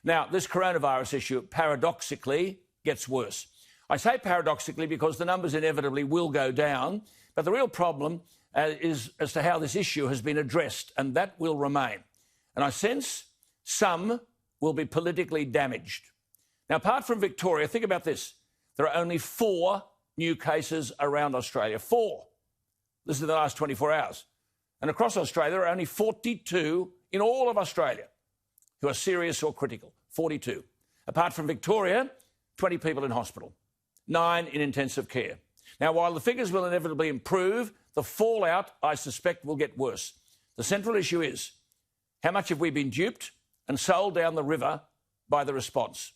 Now, this coronavirus issue, paradoxically, gets worse. I say paradoxically because the numbers inevitably will go down, but the real problem is as to how this issue has been addressed, and that will remain. And I sense some will be politically damaged. Now, apart from Victoria, think about this. There are only 4 new cases around Australia. 4. This is the last 24 hours. And across Australia, there are only 42 in all of Australia who are serious or critical. 42. Apart from Victoria, 20 people in hospital, 9 in intensive care. Now, while the figures will inevitably improve, the fallout, I suspect, will get worse. The central issue is, how much have we been duped and sold down the river by the response?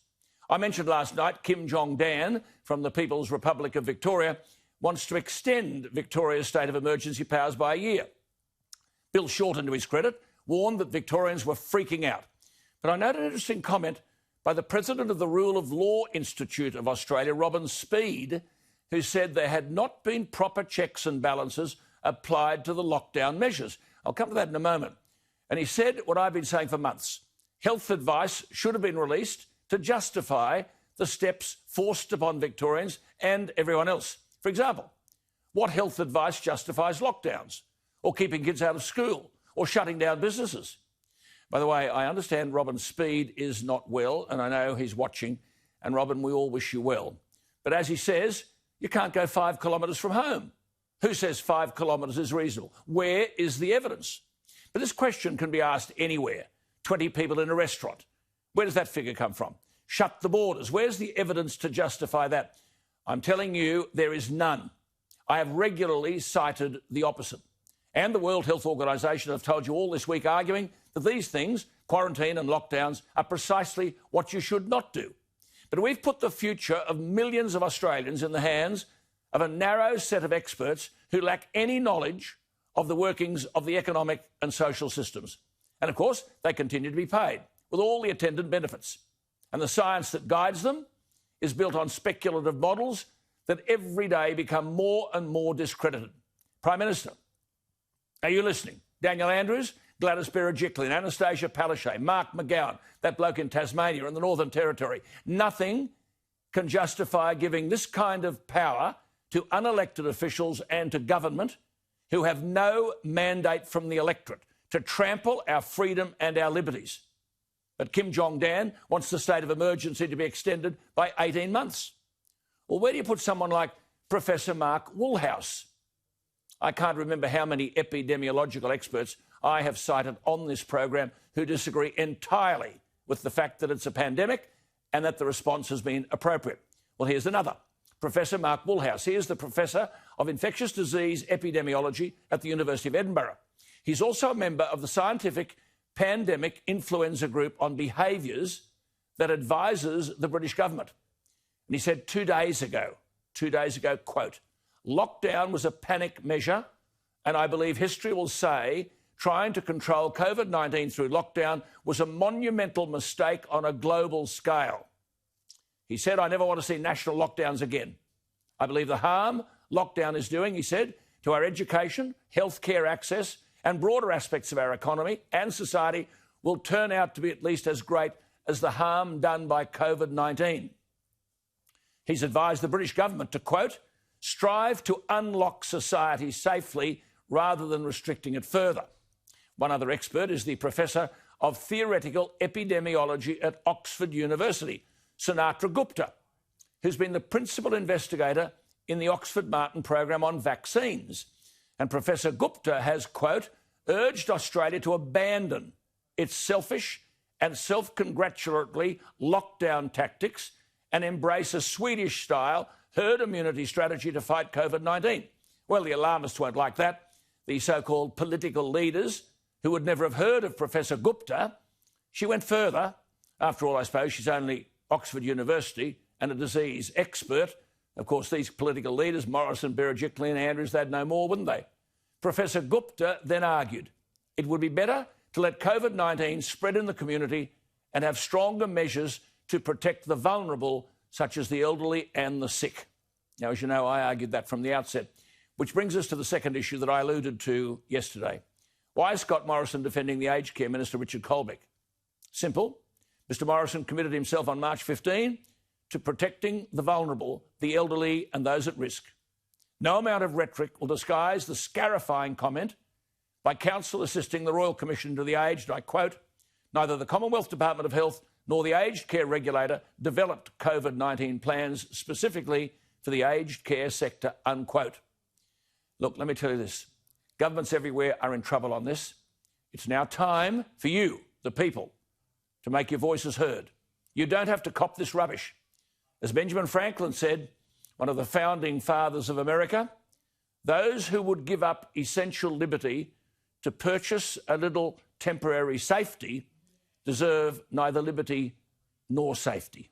I mentioned last night Kim Jong-Dan from the People's Republic of Victoria wants to extend Victoria's state of emergency powers by a year. Bill Shorten, to his credit, warned that Victorians were freaking out. But I noted an interesting comment by the president of the Rule of Law Institute of Australia, Robin Speed, who said there had not been proper checks and balances applied to the lockdown measures. I'll come to that in a moment. And he said what I've been saying for months. Health advice should have been released to justify the steps forced upon Victorians and everyone else. For example, what health advice justifies lockdowns, or keeping kids out of school, or shutting down businesses? By the way, I understand Robin Speed is not well, and I know he's watching. And Robin, we all wish you well. But as he says, you can't go 5 kilometres from home. Who says 5 kilometres is reasonable? Where is the evidence? But this question can be asked anywhere. 20 people in a restaurant. Where does that figure come from? Shut the borders. Where's the evidence to justify that? I'm telling you, there is none. I have regularly cited the opposite. And the World Health Organization have told you all this week, arguing that these things, quarantine and lockdowns, are precisely what you should not do. But we've put the future of millions of Australians in the hands of a narrow set of experts who lack any knowledge of the workings of the economic and social systems. And, of course, they continue to be paid with all the attendant benefits. And the science that guides them is built on speculative models that every day become more and more discredited. Prime Minister, are you listening? Daniel Andrews, Gladys Berejiklian, Anastasia Palaszczuk, Mark McGowan, that bloke in Tasmania and the Northern Territory. Nothing can justify giving this kind of power to unelected officials and to government who have no mandate from the electorate to trample our freedom and our liberties. But Kim Jong-Dan wants the state of emergency to be extended by 18 months. Well, where do you put someone like Professor Mark Woolhouse? I can't remember how many epidemiological experts I have cited on this program who disagree entirely with the fact that it's a pandemic and that the response has been appropriate. Well, here's another. Professor Mark Woolhouse. He is the Professor of Infectious Disease Epidemiology at the University of Edinburgh. He's also a member of the Scientific Pandemic Influenza Group on Behaviours that advises the British government. And he said 2 days ago, quote, lockdown was a panic measure, and I believe history will say trying to control COVID-19 through lockdown was a monumental mistake on a global scale. He said, I never want to see national lockdowns again. I believe the harm lockdown is doing, he said, to our education, healthcare access, and broader aspects of our economy and society will turn out to be at least as great as the harm done by COVID-19. He's advised the British government to, quote, strive to unlock society safely rather than restricting it further. One other expert is the Professor of Theoretical Epidemiology at Oxford University, Sunatra Gupta, who's been the principal investigator in the Oxford Martin program on vaccines. And Professor Gupta has, quote, urged Australia to abandon its selfish and self-congratulatory lockdown tactics and embrace a Swedish-style herd immunity strategy to fight COVID-19. Well, the alarmists won't like that. The so-called political leaders who would never have heard of Professor Gupta. She went further. After all, I suppose she's only Oxford University and a disease expert. Of course, these political leaders, Morrison, Berejiklian, Andrews, they'd know more, wouldn't they? Professor Gupta then argued it would be better to let COVID-19 spread in the community and have stronger measures to protect the vulnerable, such as the elderly and the sick. Now, as you know, I argued that from the outset, which brings us to the second issue that I alluded to yesterday. Why is Scott Morrison defending the aged care minister, Richard Colbeck? Simple. Mr Morrison committed himself on March 15 to protecting the vulnerable, the elderly and those at risk. No amount of rhetoric will disguise the scarifying comment by counsel assisting the Royal Commission into the Aged, I quote, "Neither the Commonwealth Department of Health nor the Aged Care Regulator developed COVID-19 plans specifically for the aged care sector," unquote. Look, let me tell you this. Governments everywhere are in trouble on this. It's now time for you, the people, to make your voices heard. You don't have to cop this rubbish. As Benjamin Franklin said, one of the founding fathers of America, those who would give up essential liberty to purchase a little temporary safety deserve neither liberty nor safety.